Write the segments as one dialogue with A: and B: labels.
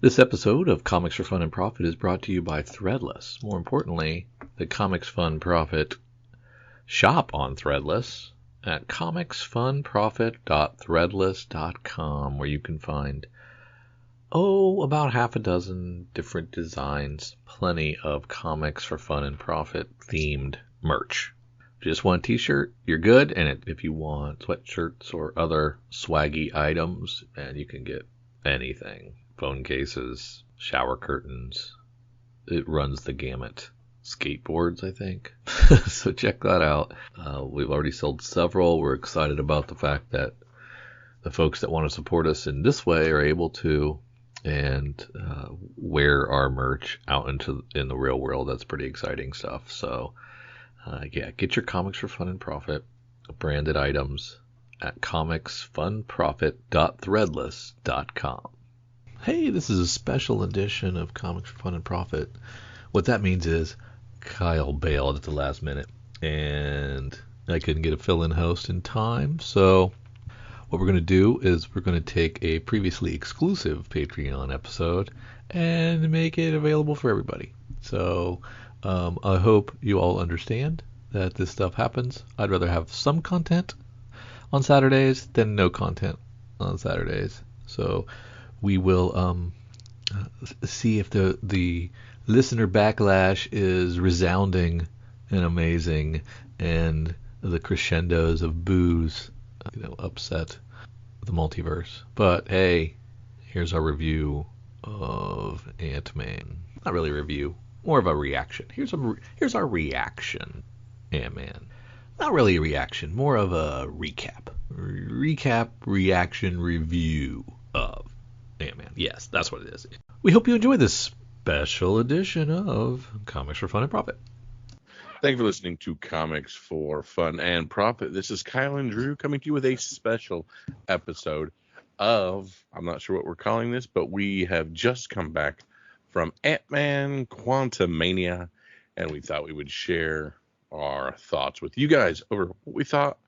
A: This episode of Comics for Fun and Profit is brought to you by Threadless. More importantly, the Comics Fun Profit shop on Threadless at comicsfunprofit.threadless.com, where you can find, about half a dozen different designs, plenty of Comics for Fun and Profit themed merch. If you just want a t-shirt, you're good, and if you want sweatshirts or other swaggy items, and you can get anything. Phone cases, shower curtains, it runs the gamut. Skateboards, I think. So check that out. We've already sold several. We're excited about the fact that the folks that want to support us in this way are able to and wear our merch out in the real world. That's pretty exciting stuff. So get your Comics for Fun and Profit branded items at comicsfunprofit.threadless.com. Hey, this is a special edition of Comics for Fun and Profit. What that means is Kyle bailed at the last minute, and I couldn't get a fill-in host in time. So what we're going to do is we're going to take a previously exclusive Patreon episode and make it available for everybody. So I hope you all understand that this stuff happens. I'd rather have some content on Saturdays than no content on Saturdays. So we will see if the listener backlash is resounding and amazing, and the crescendos of boos, upset the multiverse. But hey, here's our review of Ant-Man. Not really a review, more of a reaction. Here's our reaction, Ant-Man. Not really a reaction, more of a recap. Reaction, review of Ant-Man. Yes, that's what it is. We hope you enjoy this special edition of Comics for Fun and Profit.
B: Thank you for listening to Comics for Fun and Profit. This is Kyle and Drew coming to you with a special episode of, I'm not sure what we're calling this, but we have just come back from Ant-Man Quantumania, and we thought we would share our thoughts with you guys over what we thought.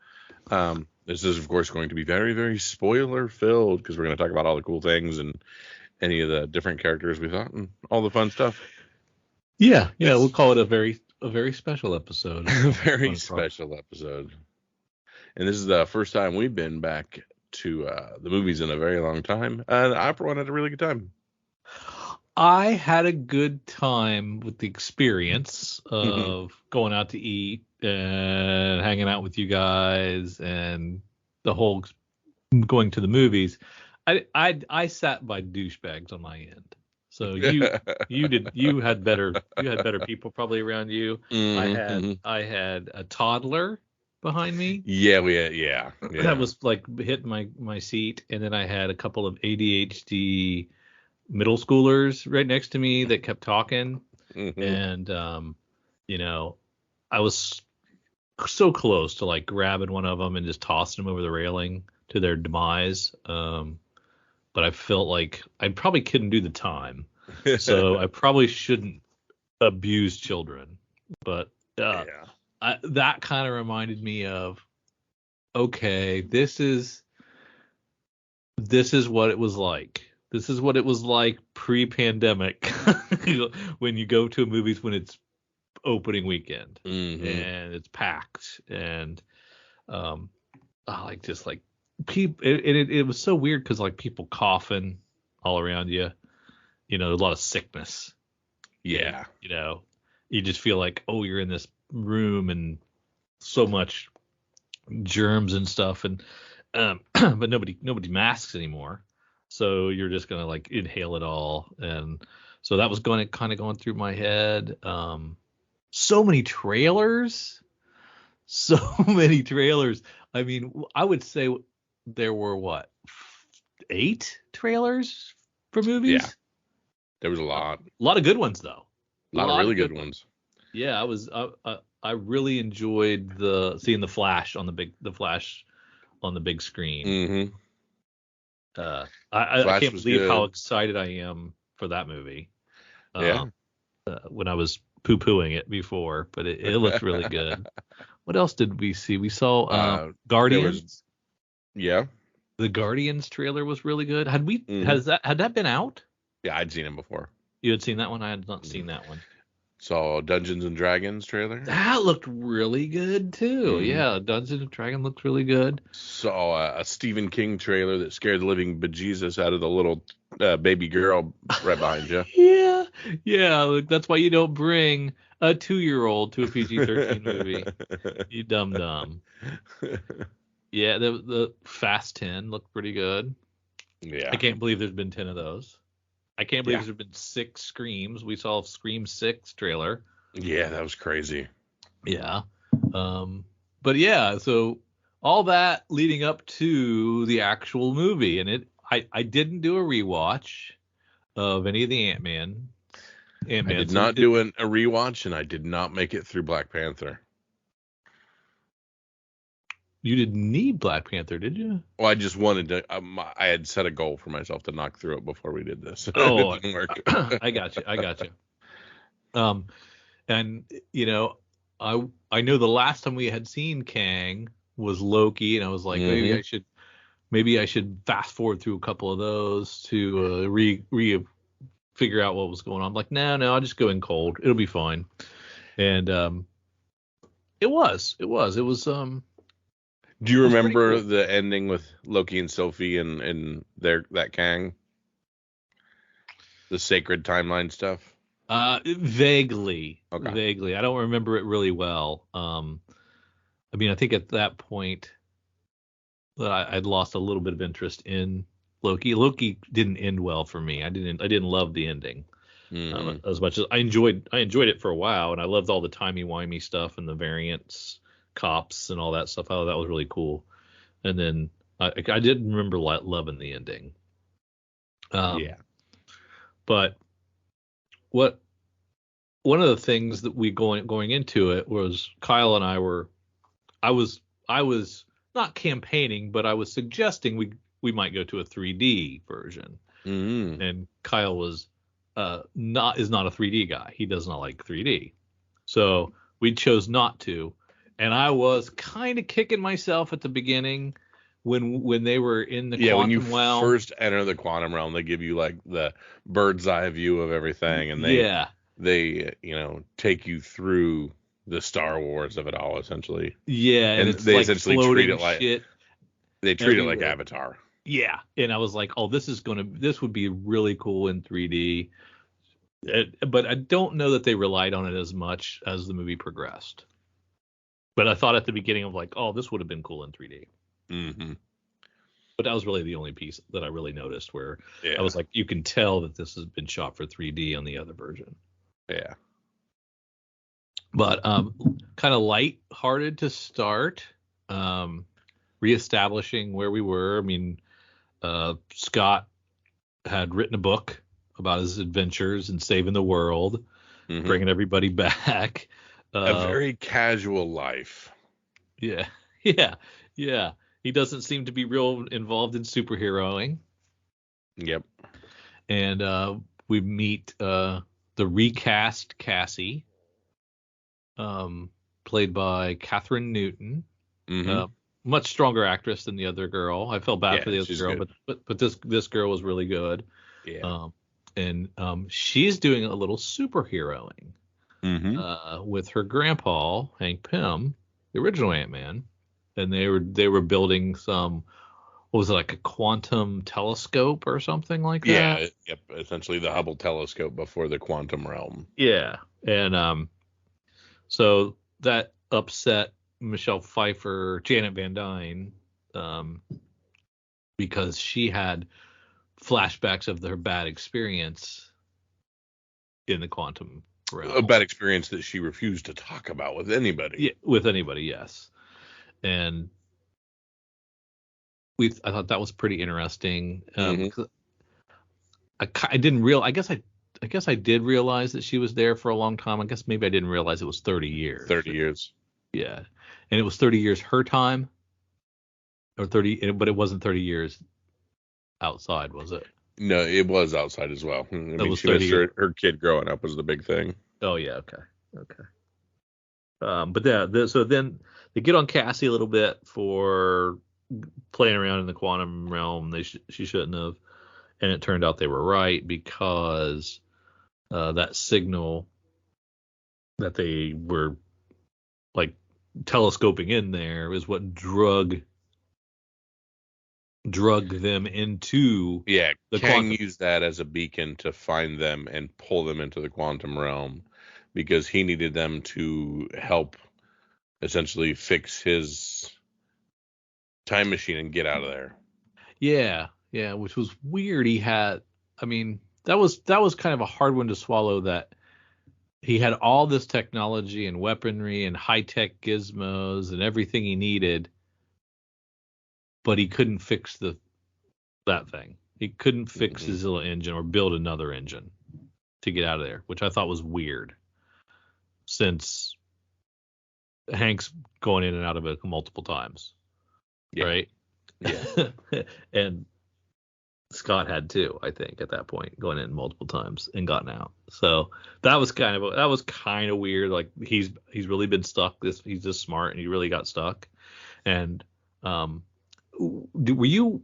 B: This is, of course, going to be very, very spoiler-filled because we're going to talk about all the cool things and any of the different characters we thought and all the fun stuff.
A: Yeah, we'll call it a very special episode.
B: A very special episode. And this is the first time we've been back to the movies in a very long time. And I, for one, had a really good time.
A: I had a good time with the experience of going out to eat and hanging out with you guys and the whole going to the movies. I sat by douchebags on my end. So you had better people probably around you. I had a toddler behind me.
B: Yeah, yeah.
A: That was like hitting my seat, and then I had a couple of ADHD middle schoolers right next to me that kept talking, and I was so close to like grabbing one of them and just tossing them over the railing to their demise, but I felt like I probably couldn't do the time, so I probably shouldn't abuse children, but that kind of reminded me of, okay, this is what it was like. This is what it was like pre-pandemic when you go to movies when it's opening weekend and it's packed and people. It was so weird because like people coughing all around you, a lot of sickness.
B: Yeah,
A: and, you just feel like, oh, you're in this room and so much germs and stuff, and but nobody masks anymore. So you're just gonna like inhale it all, and so that was going through my head. So many trailers. I mean, I would say there were 8 trailers for movies.
B: Yeah, there was a lot.
A: A lot of good ones though.
B: A lot of really good ones.
A: Yeah, I really enjoyed seeing the Flash on the big screen. I can't believe how excited I am for that movie. When I was poo-pooing it before, but it looked really good. What else did we see? We saw Guardians.
B: The
A: Guardians trailer was really good. Had that been out?
B: Yeah, I'd seen him before.
A: You had seen that one? I had not seen that one.
B: Saw Dungeons and Dragons trailer.
A: That looked really good too.
B: Mhm.
A: Yeah, Dungeons and Dragons looked really good.
B: Saw a Stephen King trailer that scared the living bejesus out of the little baby girl right behind you.
A: Yeah, yeah. Look, that's why you don't bring a 2-year-old to a PG-13 movie. You dumb dumb. Yeah, the Fast 10 looked pretty good.
B: Yeah.
A: I can't believe there's been 10 of those. I can't believe
B: Yeah.
A: there's been 6 Screams. We saw a Scream 6 trailer.
B: Yeah, that was crazy.
A: Yeah. But yeah, so all that leading up to the actual movie, and I didn't do a rewatch of any of the Ant-Man.
B: I did not do a rewatch, and I did not make it through Black Panther.
A: You didn't need Black Panther, did you?
B: Well, I just wanted to. I had set a goal for myself to knock through it before we did this.
A: Oh,
B: It didn't work.
A: I got you. And you know, I know the last time we had seen Kang was Loki, and I was like, maybe I should fast forward through a couple of those to figure out what was going on. I'm like, no, I'll just go in cold. It'll be fine. And it was.
B: Do you remember the ending with Loki and Sylvie and that Kang? The sacred timeline stuff?
A: Vaguely.
B: Okay.
A: Vaguely. I don't remember it really well. I mean, I think at that point that I'd lost a little bit of interest in Loki. Loki didn't end well for me. I didn't love the ending as much as I enjoyed it for a while, and I loved all the timey-wimey stuff and the variants, cops, and all that stuff. I thought that was really cool. And then I didn't remember loving the ending.
B: Yeah.
A: But one of the things that we going into it was Kyle and I was not campaigning, but I was suggesting we might go to a 3D version.
B: Mm-hmm.
A: And Kyle was not a 3D guy. He does not like 3D. So we chose not to. And I was kind of kicking myself at the beginning when they were in the quantum realm.
B: When you first enter the quantum realm, they give you like the bird's eye view of everything, and they take you through the Star Wars of it all, essentially.
A: Yeah, and it's
B: they
A: like
B: essentially treat it like they treat it like Avatar.
A: Yeah, and I was like, oh, this would be really cool in 3D. But I don't know that they relied on it as much as the movie progressed. But I thought at the beginning of like, oh, this would have been cool in 3D.
B: Mm-hmm.
A: But that was really the only piece that I really noticed where I was like, you can tell that this has been shot for 3D on the other version.
B: Yeah.
A: But kind of light-hearted to start, reestablishing where we were. I mean, Scott had written a book about his adventures and saving the world, bringing everybody back.
B: A very casual life.
A: Yeah. He doesn't seem to be real involved in superheroing.
B: Yep.
A: And we meet the recast Cassie, played by Catherine Newton. Much stronger actress than the other girl. I felt bad for the other girl, but this girl was really good.
B: Yeah.
A: And she's doing a little superheroing with her grandpa, Hank Pym, the original Ant-Man, and they were building some, what was it, like a quantum telescope or something like that?
B: Yeah, yep, essentially the Hubble telescope before the quantum realm.
A: Yeah, and so that upset Michelle Pfeiffer, Janet Van Dyne, because she had flashbacks of her bad experience in the quantum realm.
B: A bad experience that she refused to talk about with anybody.
A: Yeah, with anybody, yes. And I thought that was pretty interesting. I didn't realize. I guess I did realize that she was there for a long time. I guess maybe I didn't realize it was 30 years.
B: 30 years.
A: Yeah, and it was 30 years her time, or 30, but it wasn't 30 years outside, was it?
B: No, it was outside as well. I mean, she missed her kid growing up was the big thing.
A: Oh yeah, okay. But so then they get on Cassie a little bit for playing around in the quantum realm. She shouldn't have, And it turned out they were right because that signal that they were like telescoping in there is what drug them into
B: Yeah,
A: the
B: Kang
A: quantum.
B: used that as a beacon to find them and pull them into the quantum realm because he needed them to help essentially fix his time machine and get out of there.
A: Yeah, yeah, which was weird. I mean, that was kind of a hard one to swallow. That he had all this technology and weaponry and high tech gizmos and everything he needed, but he couldn't fix that thing. He couldn't fix
B: Hmm.
A: his little engine or build another engine to get out of there, which I thought was weird, since Hank's going in and out of it multiple times,
B: Yeah,
A: right?
B: yeah.
A: And Scott had too, I think, at that point, going in multiple times and gotten out. So that was kind of weird. Like he's really been stuck. He's this smart and he really got stuck. And um, were you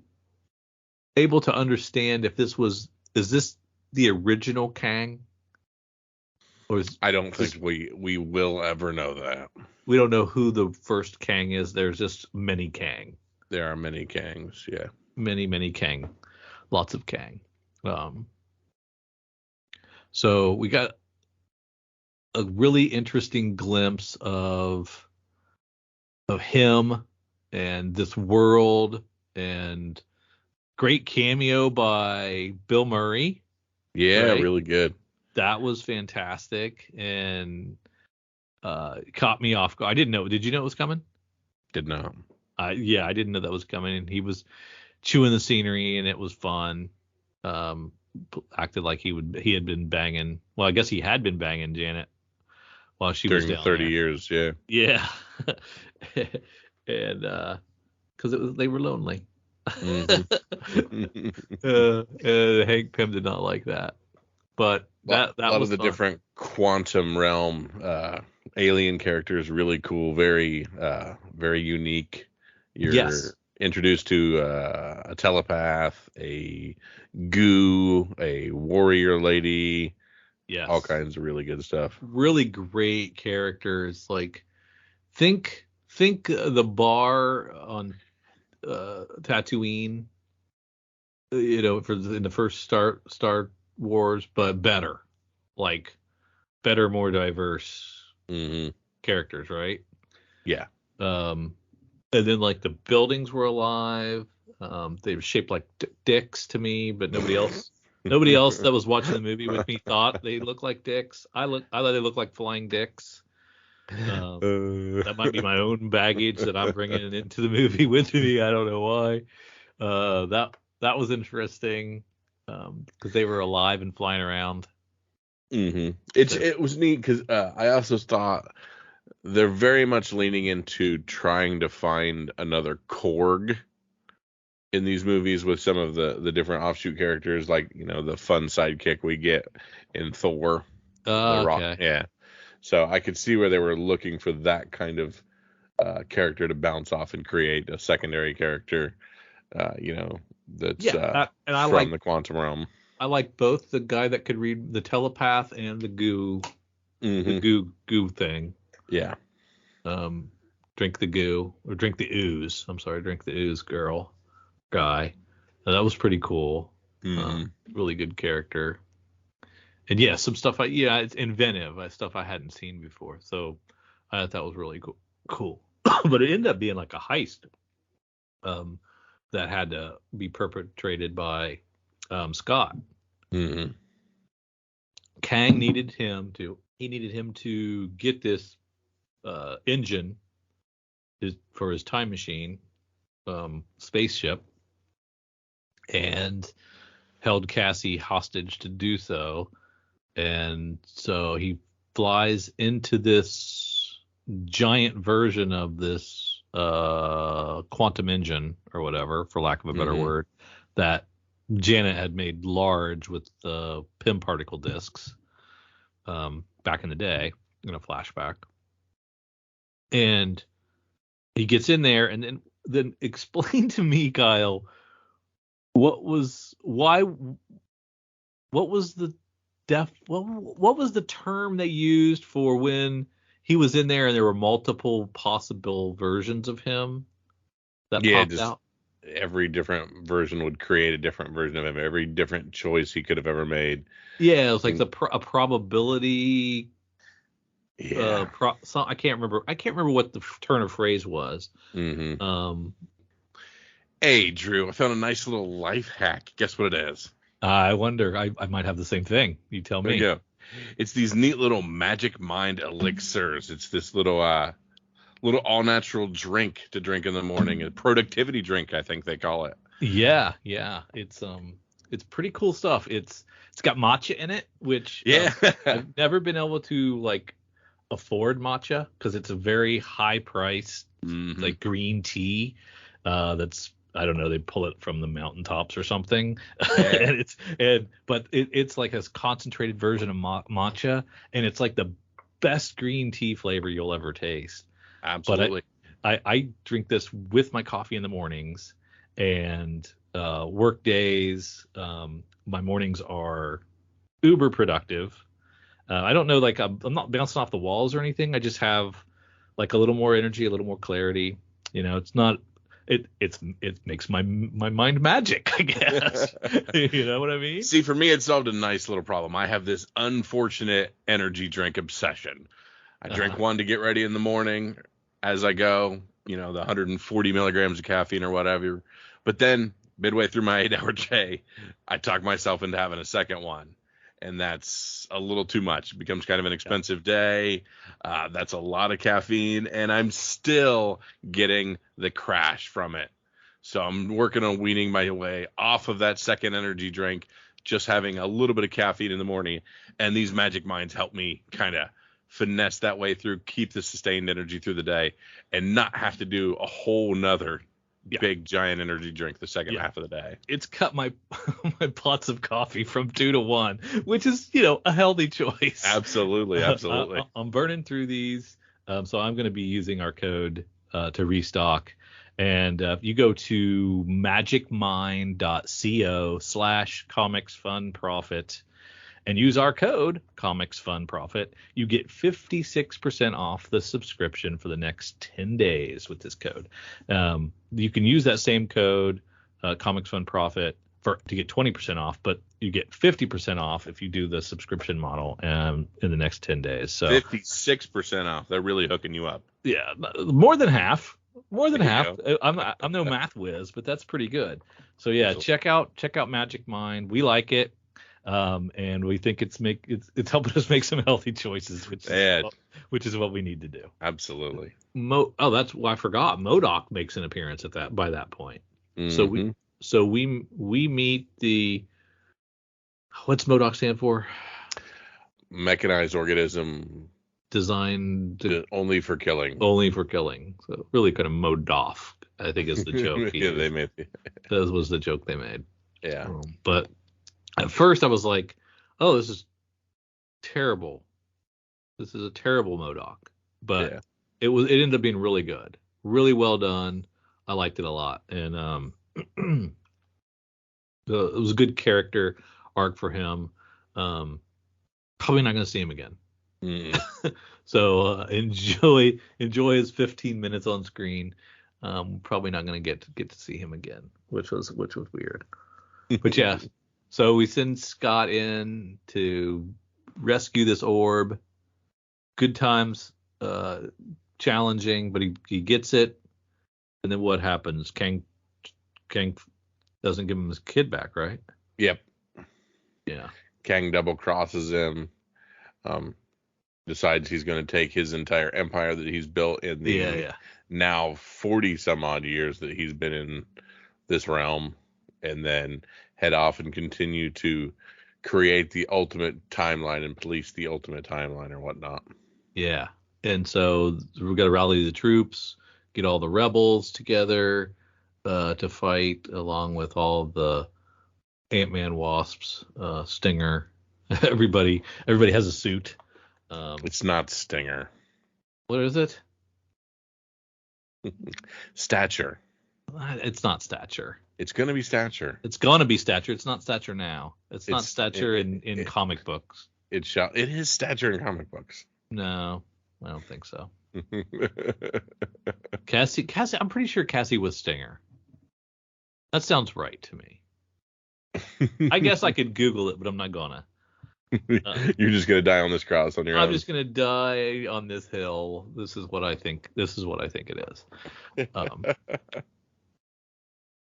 A: able to understand if is this the original Kang, or
B: I don't think
A: because
B: we will ever know that.
A: we don't know who the first Kang is. There's just many Kang,
B: There are many Kangs, yeah.
A: many Kang, lots of Kang. Um, so we got a really interesting glimpse of him and this world, and great cameo by Bill Murray,
B: Yeah,
A: right?
B: really good.
A: That was fantastic and caught me off guard. I didn't know. Did you know it was coming?
B: Did not.
A: Yeah, I didn't know that was coming. And he was chewing the scenery, and it was fun. Um, Acted like he had been banging. Well, I guess he had been banging Janet while she was
B: During the
A: down
B: 30
A: there.
B: years, yeah.
A: Yeah, and because they were lonely.
B: Hmm.
A: Hank Pym did not like that, but
B: A
A: that
B: lot of
A: was
B: the
A: fun.
B: different quantum realm alien characters, really cool, very unique. You're
A: Yes,
B: introduced to a telepath, a goo, a warrior lady, all
A: yes,
B: kinds of really good stuff.
A: really great characters. Like think the bar on Tatooine, in the first Star Wars, but better, like better, more diverse
B: Hmm.
A: characters, right?
B: Yeah.
A: Um, and then like the buildings were alive. They were shaped like dicks to me, but nobody else that was watching the movie with me thought they looked like dicks. I thought they looked like flying dicks. That might be my own baggage that I'm bringing into the movie with me. I don't know why. That was interesting because they were alive and flying around. So
B: It was neat because I also thought they're very much leaning into trying to find another Korg in these movies with some of the different offshoot characters, like the fun sidekick we get in Thor, the Rock.
A: okay,
B: Yeah, so I could see where they were looking for that kind of character to bounce off and create a secondary character, that's
A: yeah, and
B: from the quantum realm.
A: I like both the guy that could read the telepath and the
B: Hmm.
A: goo thing.
B: Yeah.
A: Um, drink the goo or drink the ooze. I'm sorry, drink the ooze guy. That was pretty cool.
B: Hmm.
A: Really good character. And yeah, some stuff it's inventive, stuff I hadn't seen before. So I thought that was really cool. But it ended up being like a heist um, that had to be perpetrated by Scott.
B: Hmm.
A: Kang needed him to get this engine for his time machine spaceship, and held Cassie hostage to do so. And so he flies into this giant version of this quantum engine or whatever, for lack of a better
B: Hmm.
A: word, that Janet had made large with the Pym particle discs back in the day in a flashback. And he gets in there, and then explain to me, Kyle, What was why? What was the what was the term they used for when he was in there and there were multiple possible versions of him that
B: Yeah,
A: popped
B: just
A: out?
B: every different version would create a different version of him. Every different choice he could have ever made.
A: Yeah, it was like
B: And
A: a probability.
B: yeah.
A: I can't remember. I can't remember what the turn of phrase was.
B: hmm
A: Um,
B: Hey, Drew, I found a nice little life hack. Guess what it is?
A: I wonder. I might have the same thing. You tell
B: There you
A: me.
B: go. It's these neat little magic mind elixirs. It's this little all natural drink to drink in the morning. A productivity drink, I think they call it.
A: Yeah, yeah. It's pretty cool stuff. It's got matcha in it, which
B: Yeah.
A: I've never been able to like afford matcha because it's a very high priced
B: hmm
A: like green tea. That's I don't know, they pull it from the mountaintops or something.
B: Yeah.
A: But it's like a concentrated version of matcha, and it's like the best green tea flavor you'll ever taste. But
B: Absolutely.
A: I drink this with my coffee in the mornings, and work days. My mornings are uber productive. I don't know, like I'm not bouncing off the walls or anything. I just have like a little more energy, a little more clarity. It's not. It makes my mind magic, I guess. You know what I mean?
B: See, for me, it solved a nice little problem. I have this unfortunate energy drink obsession. I drink
A: Uh-huh.
B: one to get ready in the morning as I go, the 140 milligrams of caffeine or whatever. But then midway through my 8 hour day, I talk myself into having a second one. And that's a little too much. It becomes kind of an
A: Yeah.
B: expensive day. That's a lot of caffeine. And I'm still getting the crash from it. So I'm working on weaning my way off of that second energy drink, just having a little bit of caffeine in the morning. And these magic minds help me kind of finesse that way through, keep the sustained energy through the day, and not have to do a whole nother
A: Yeah.
B: big giant energy drink the second
A: Yeah.
B: half of the day.
A: It's cut my my pots of coffee from 2 to 1, which is a healthy choice.
B: Absolutely, absolutely.
A: I'm burning through these, so I'm going to be using our code to restock. And if you go to magicmind.co/comicsfunprofit and use our code comicsfunprofit, you get 56% off the subscription for the next 10 days with this code. You can use that same code, comicsfunprofit, to get 20% off, but you get 50% off if you do the subscription model in the next 10 days. So
B: 56% off. They're really hooking you up.
A: yeah, more than half. More than
B: There you
A: half.
B: go.
A: I'm no math whiz, but that's pretty good. So yeah,
B: Absolutely.
A: check out Magic Mind. We like it. And we think it's helping us make some healthy choices,
B: Yeah,
A: which is what we need to do.
B: absolutely.
A: That's why I forgot. MODOK makes an appearance by that point. So we
B: hmm
A: so we meet the what's MODOK stand for?
B: Mechanized organism
A: Designed
B: only for killing.
A: only for killing. So really kind of MODOF, I think is the joke he
B: Yeah, they
A: used.
B: made.
A: That was the joke they made.
B: Yeah.
A: But at first I was like, oh, this is terrible. This is a terrible MODOK. But
B: Yeah.
A: it ended up being really good. Really well done. I liked it a lot. And it was a good character arc for him. Probably not going to see him again.
B: Mm.
A: So enjoy his 15 minutes on screen. Probably not going to get to see him again, which was weird. But yeah, so we send Scott in to rescue this orb. Good times, challenging, but he gets it. And then what happens? Kang doesn't give him his kid back, right?
B: Yep.
A: Yeah.
B: Kang double crosses him. Decides he's going to take his entire empire that he's built in the
A: Yeah.
B: now 40 some odd years that he's been in this realm, and then head off and continue to create the ultimate timeline and police the ultimate timeline or whatnot.
A: Yeah. And so we've got to rally the troops, get all the rebels together to fight, along with all the Ant-Man, Wasps, Stinger. Everybody has a suit.
B: It's not Stinger.
A: What is it?
B: Stature.
A: It's not stature.
B: It's gonna be stature.
A: It's gonna be stature. It's not stature now. It's not stature in comic books.
B: It is stature in comic books.
A: No, I don't think so. Cassie, I'm pretty sure Cassie was Stinger. That sounds right to me. I guess I could Google it, but I'm not gonna.
B: You're just gonna die on this cross on your own.
A: I'm just gonna die on this hill. This is what I think. This is what I think it is.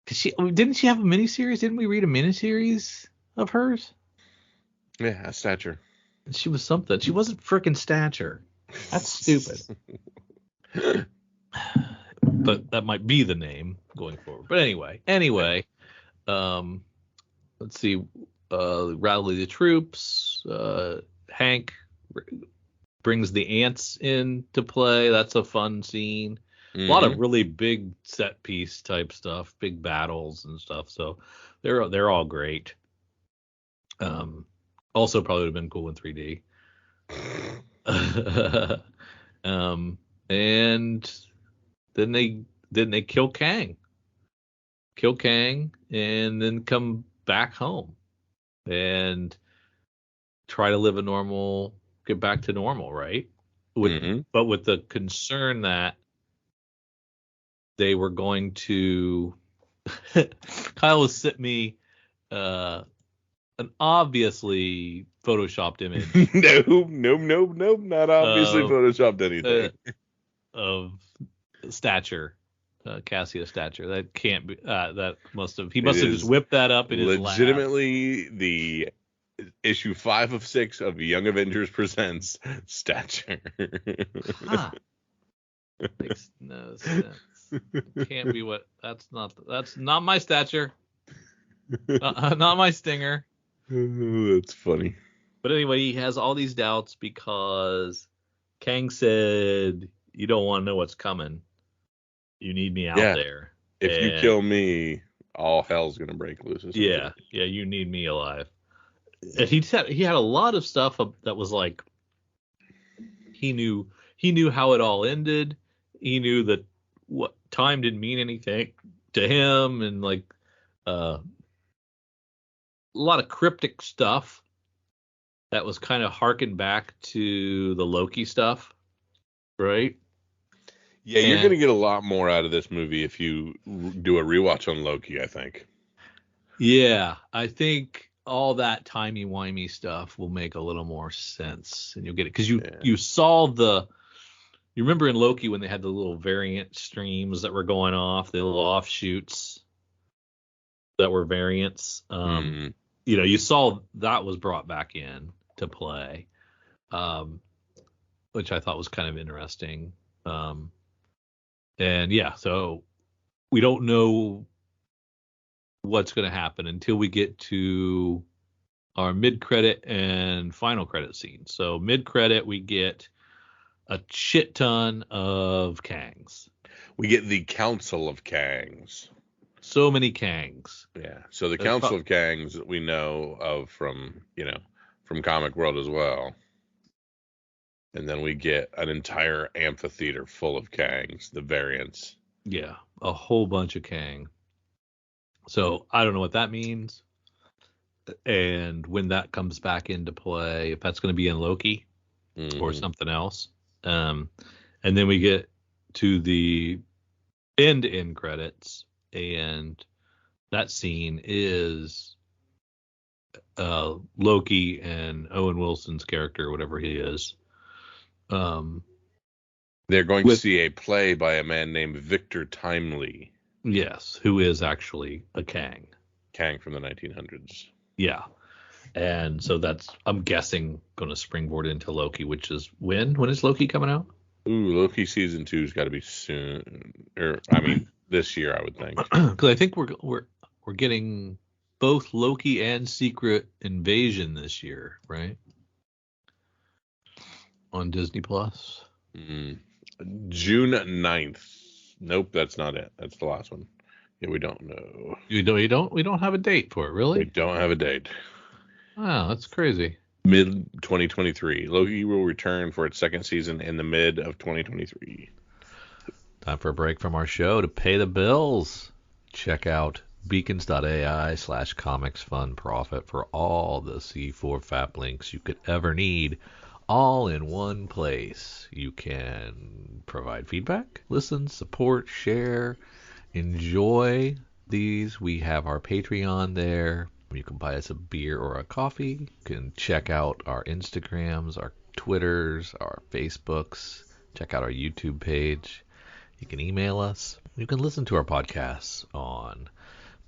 A: Didn't she have a miniseries? Didn't we read a miniseries of hers?
B: Yeah, stature.
A: She was something. She wasn't frickin' stature. That's stupid. But that might be the name going forward. But anyway, let's see. Rally the troops. Hank brings the ants into play. That's a fun scene. Mm-hmm. A lot of really big set piece type stuff, big battles and stuff. So they're all great. Also probably would have been cool in 3D. And then they kill Kang, and then come back home and try to get back to normal, right? But with the concern that they were going to. Kyle has sent me an obviously photoshopped image.
B: Nope, not obviously photoshopped anything.
A: Of stature, Cassia stature. That can't be. That he must have just whipped that up in his lab.
B: Legitimately, the issue 5 of 6 of Young Avengers Presents Stature.
A: Huh. Makes no sense. Can't be what. That's not my stature. Not my Stinger.
B: That's funny.
A: But anyway, he has all these doubts because Kang said, "You don't want to know what's coming. You need me out there.
B: If you kill me, all hell's gonna break loose."
A: Yeah, you need me alive. And he had a lot of stuff that was like he knew how it all ended. He knew that what time didn't mean anything to him, and like a lot of cryptic stuff that was kind of harkened back to the Loki stuff, right?
B: Yeah, you're going to get a lot more out of this movie if you do a rewatch on Loki, I think.
A: Yeah, I think all that timey-wimey stuff will make a little more sense, and you'll get it. Because you saw you remember in Loki when they had the little variant streams that were going off, the little offshoots that were variants. You saw that was brought back in to play, which I thought was kind of interesting. So we don't know what's going to happen until we get to our mid-credit and final credit scene. So mid-credit, we get a shit ton of Kangs.
B: We get the Council of Kangs.
A: So many Kangs.
B: Yeah. So the Council of Kangs that we know of from Comic World as well. And then we get an entire amphitheater full of Kangs, the variants.
A: Yeah, a whole bunch of Kang. So I don't know what that means. And when that comes back into play, if that's going to be in Loki or something else. And then we get to the end credits, and that scene is Loki and Owen Wilson's character, whatever he is.
B: They're going to see a play by a man named Victor Timely.
A: Yes, who is actually a Kang.
B: Kang from the 1900s.
A: Yeah. And so that's, I'm guessing, going to springboard into Loki, which is when? When is Loki coming out?
B: Ooh, Loki season 2's got to be soon. This year, I would think.
A: Because I think we're getting both Loki and Secret Invasion this year, right? On Disney Plus.
B: June 9th. Nope, that's not it. That's the last one. Yeah, we don't know.
A: We don't have a date for it, really?
B: We don't have a date.
A: Wow, that's crazy.
B: Mid 2023. Loki will return for its second season in the mid of 2023.
A: Time for a break from our show to pay the bills. Check out beacons.ai/comicsfunprofit for all the C4 FAP links you could ever need, all in one place. You can provide feedback, listen, support, share, enjoy these. We have our Patreon there. You can buy us a beer or a coffee. You can check out our Instagrams, our Twitters, our Facebooks. Check out our YouTube page. You can email us. You can listen to our podcasts on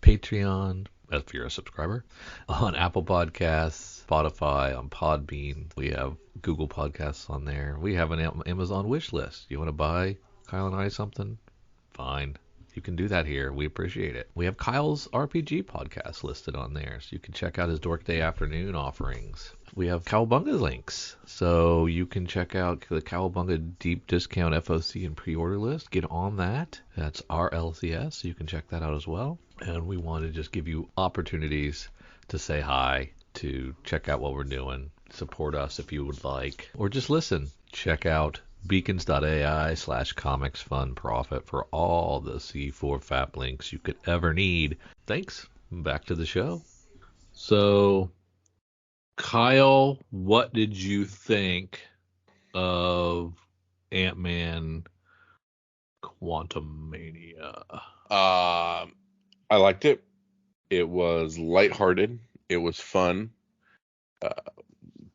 A: Patreon, if you're a subscriber, on Apple Podcasts, Spotify, on Podbean. We have Google Podcasts on there. We have an Amazon wish list. You want to buy Kyle and I something? Fine. You can do that here. We appreciate it. We have Kyle's RPG podcast listed on there, so you can check out his Dork Day afternoon offerings. We have Cowabunga links, so you can check out the Cowabunga deep discount FOC and pre-order list. Get on that. That's RLCS, so you can check that out as well. And we want to just give you opportunities to say hi, to check out what we're doing, support us if you would like, or just listen. Check out beacons.ai/comicsfunprofit for all the C4 FAP links you could ever need. Thanks. Back to the show. So, Kyle, what did you think of Ant-Man Quantumania?
B: I liked it. It was lighthearted. It was fun.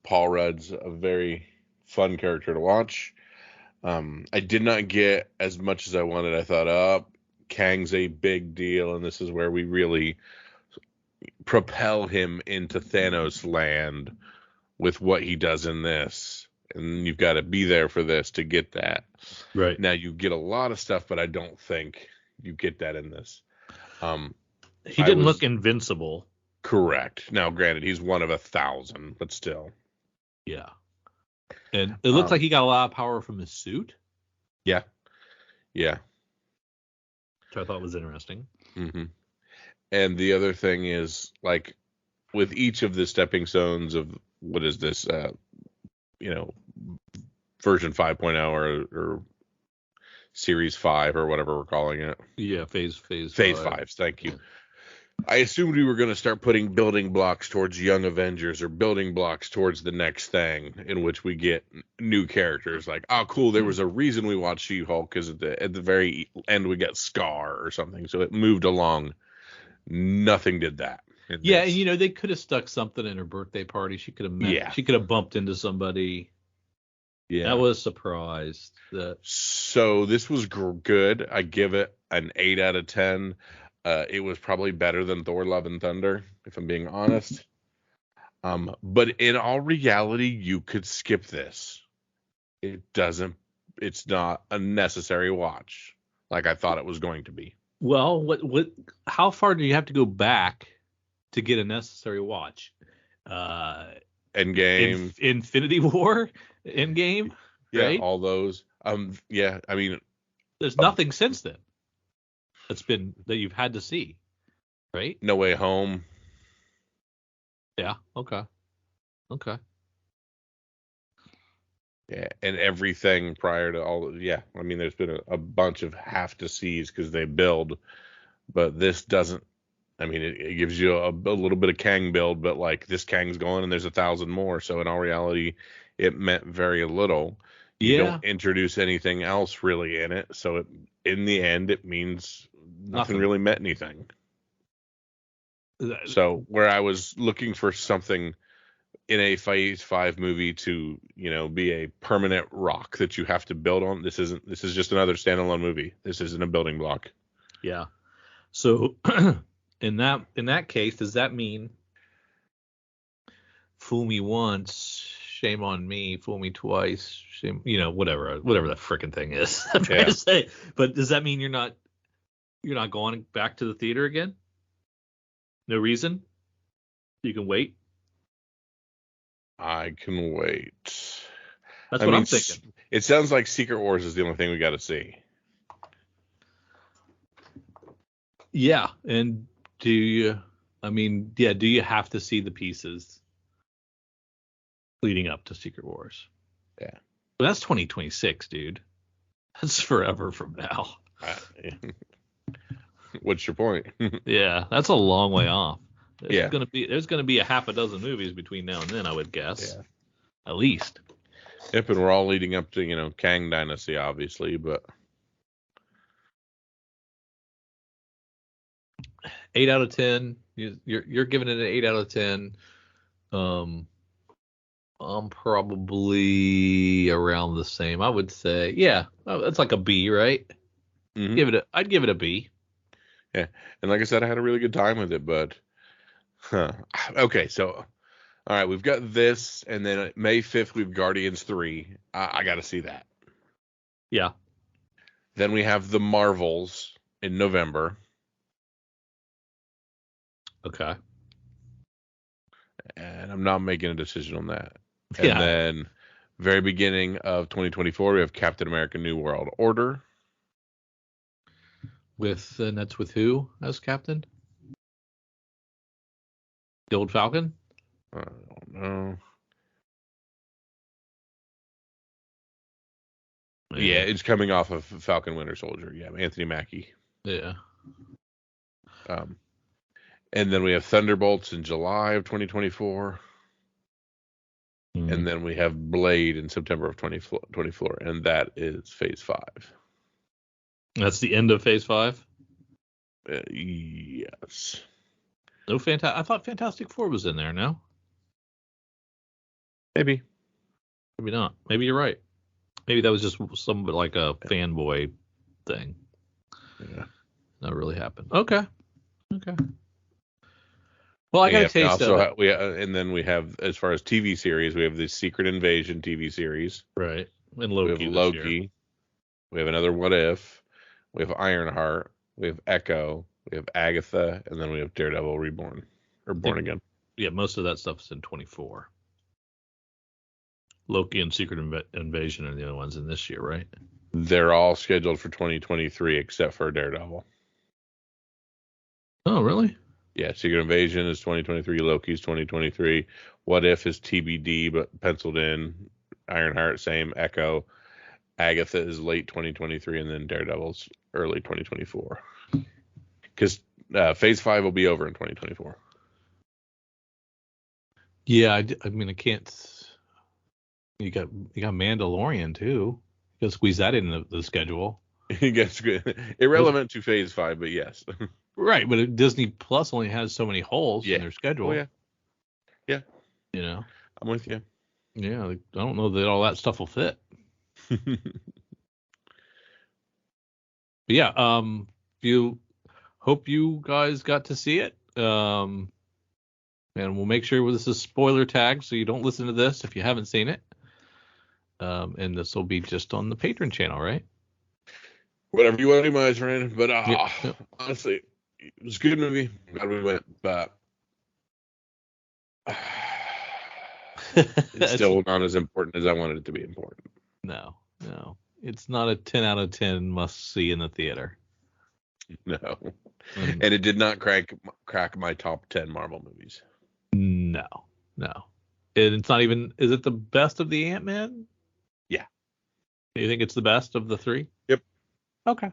B: Paul Rudd's a very fun character to watch. I did not get as much as I wanted. I thought, Kang's a big deal, and this is where we really propel him into Thanos land with what he does in this. And you've got to be there for this to get that.
A: Right.
B: Now, you get a lot of stuff, but I don't think you get that in this.
C: He didn't look invincible.
B: Correct. Now, granted, he's one of 1,000, but still.
A: Yeah. And it looks like he got a lot of power from his suit.
B: Yeah. Yeah.
A: Which I thought was interesting.
B: Mm-hmm. And the other thing is, like, with each of the stepping stones of, what is this, version 5.0 or series 5 or whatever we're calling it.
A: Yeah, phase
B: 5. Thank you. I assumed we were going to start putting building blocks towards Young Avengers or building blocks towards the next thing in which we get new characters. Like, oh, cool, there was a reason we watched She-Hulk because at the very end we got Scar or something. So it moved along. Nothing did that.
A: Yeah, and they could have stuck something in her birthday party. She could have She could have bumped into somebody. Yeah, I was surprised that.
B: So this was good. I give it an 8 out of 10. It was probably better than Thor: Love and Thunder, if I'm being honest. But in all reality, you could skip this. It's not a necessary watch like I thought it was going to be.
A: Well, how far do you have to go back to get a necessary watch?
B: Endgame,
A: Infinity War, Endgame,
B: yeah,
A: right?
B: All those. Yeah, I mean,
A: there's nothing since then that you've had to see, right?
B: No Way Home.
A: Yeah. Okay.
B: Yeah, and everything prior to all. Yeah, I mean, there's been a bunch of have to sees because they build, but this doesn't. I mean, it gives you a little bit of Kang build, but like this Kang's going and there's 1,000 more. So in all reality, it meant very little. You don't introduce anything else really in it. So in the end, it means nothing really meant anything. So where I was looking for something in a Phase 5 movie to, be a permanent rock that you have to build on, this is just another standalone movie. This isn't a building block.
A: Yeah. So in that case, does that mean fool me once, shame on me, fool me twice, shame, whatever that frickin' thing is I'm trying to say. But does that mean you're not going back to the theater again? No reason? You can wait?
B: I can wait.
A: That's what I'm thinking.
B: It sounds like Secret Wars is the only thing we got to see.
A: Yeah, and do you have to see the pieces leading up to Secret Wars?
B: Yeah.
A: But that's 2026, dude.
C: That's forever from now.
B: What's your point?
C: Yeah, that's a long way off.
B: Yeah.
C: There's gonna be a half a dozen movies between now and then, I would guess.
B: Yeah.
C: At least.
B: Yep, and we're all leading up to, Kang Dynasty, obviously, but
A: 8 out of 10. You're giving it an 8 out of 10. I'm probably around the same. I would say, yeah, that's like a B, right?
B: mhm.
A: I'd give it a B.
B: Yeah. And like I said, I had a really good time with it, but okay, so all right, we've got this, and then May 5th we've Guardians 3. I got to see that.
C: Yeah.
B: Then we have the Marvels in November.
C: Okay.
B: And I'm not making a decision on that. And
C: Yeah.
B: then very beginning of 2024 we have Captain America New World Order.
A: That's with who as captain? The old Falcon?
B: I don't know. Yeah, it's coming off of Falcon Winter Soldier. Yeah, Anthony Mackie.
A: Yeah.
B: And then we have Thunderbolts in July of 2024. And then we have Blade in September of 2024. And that is Phase 5.
C: That's the end of Phase 5?
B: Yes.
C: No, I thought Fantastic Four was in there, no?
B: Maybe.
C: Maybe not. Maybe you're right. Maybe that was just like a fanboy thing.
B: Yeah.
A: That really happened. Okay. Well, I got a taste of it.
B: And then we have, as far as TV series, we have the Secret Invasion TV series.
C: Right. And Loki.
B: We have Loki. We have another What If. We have Ironheart. We have Echo. We have Agatha. And then we have Daredevil Reborn. Or Born Again.
C: Yeah, most of that stuff is in 24. Loki and Secret Invasion are the other ones in this year, right?
B: They're all scheduled for 2023 except for Daredevil.
C: Oh, really?
B: Yeah, Secret Invasion is 2023. Loki's 2023. What If is TBD, but penciled in. Ironheart, same. Echo. Agatha is late 2023, and then Daredevil's early 2024. Because Phase 5 will be over in 2024.
A: Yeah, I mean, I can't. You got Mandalorian too. You got to squeeze that in the schedule.
B: Yes, good. Irrelevant to Phase 5, but yes.
A: Right, but Disney Plus only has so many holes in their schedule.
B: Oh, yeah. Yeah.
A: You know.
B: I'm with you.
A: Yeah, I don't know that all that stuff will fit. But yeah, hope you guys got to see it. And we'll make sure this is spoiler tagged so you don't listen to this if you haven't seen it. And this will be just on the Patreon channel, right?
B: Whatever you want to do, my friend. But honestly, it was a good movie. I'm glad we went, but it's still not as important as I wanted it to be important.
A: No. It's not a 10 out of 10 must see in the theater.
B: No. And it did not crack my top 10 Marvel movies.
A: No. And it's not even, is it the best of the Ant-Man?
B: Yeah.
A: Do you think it's the best of the three?
B: Yep.
A: Okay.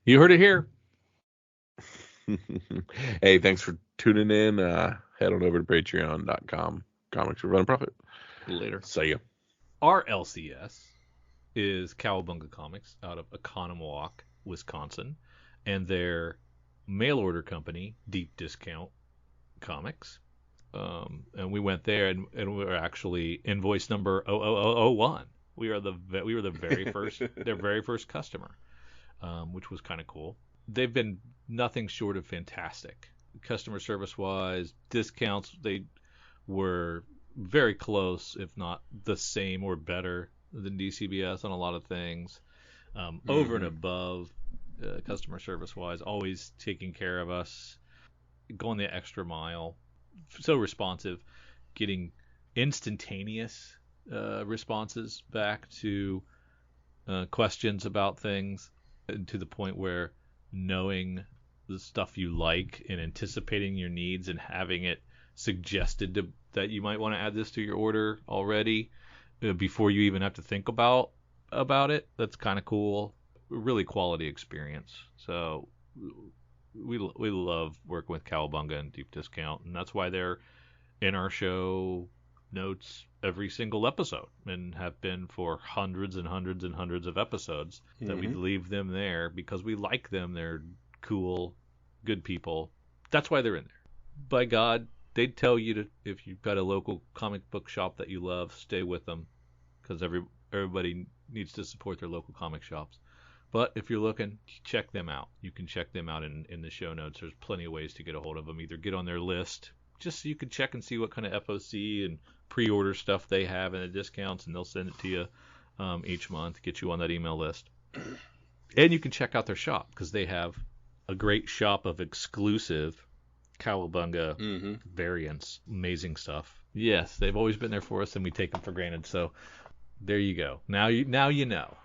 A: You heard it here.
B: Hey, thanks for tuning in. Head on over to patreon.com. Comics for Fun and Profit.
A: Later.
B: See ya.
C: Our LCS is Cowabunga Comics out of Oconomowoc, Wisconsin, and their mail order company, Deep Discount Comics. And we went there, and we were actually invoice number 00001. We were the very first their very first customer, which was kind of cool. They've been nothing short of fantastic, customer service wise, discounts. They were very close, if not the same or better than DCBS on a lot of things. Over and above, customer service wise, always taking care of us, going the extra mile, so responsive, getting instantaneous responses back to questions about things, to the point where knowing the stuff you like and anticipating your needs and having it suggested that you might want to add this to your order already before you even have to think about about it that's kind of cool. Really quality experience. So we love working with Cowabunga and Deep Discount, and that's why they're in our show notes every single episode and have been for hundreds and hundreds and hundreds of episodes. That we leave them there because we like them. They're cool, good people. That's why they're in there. By God, they'd tell you to, if you've got a local comic book shop that you love, stay with them, because everybody needs to support their local comic shops. But if you're looking, check them out. You can check them out in the show notes. There's plenty of ways to get a hold of them. Either get on their list, just so you can check and see what kind of FOC and pre-order stuff they have and the discounts, and they'll send it to you each month, get you on that email list. And you can check out their shop, because they have a great shop of exclusive Cowabunga variants. Amazing stuff. Yes, they've always been there for us, and we take them for granted. So there you go. Now you know.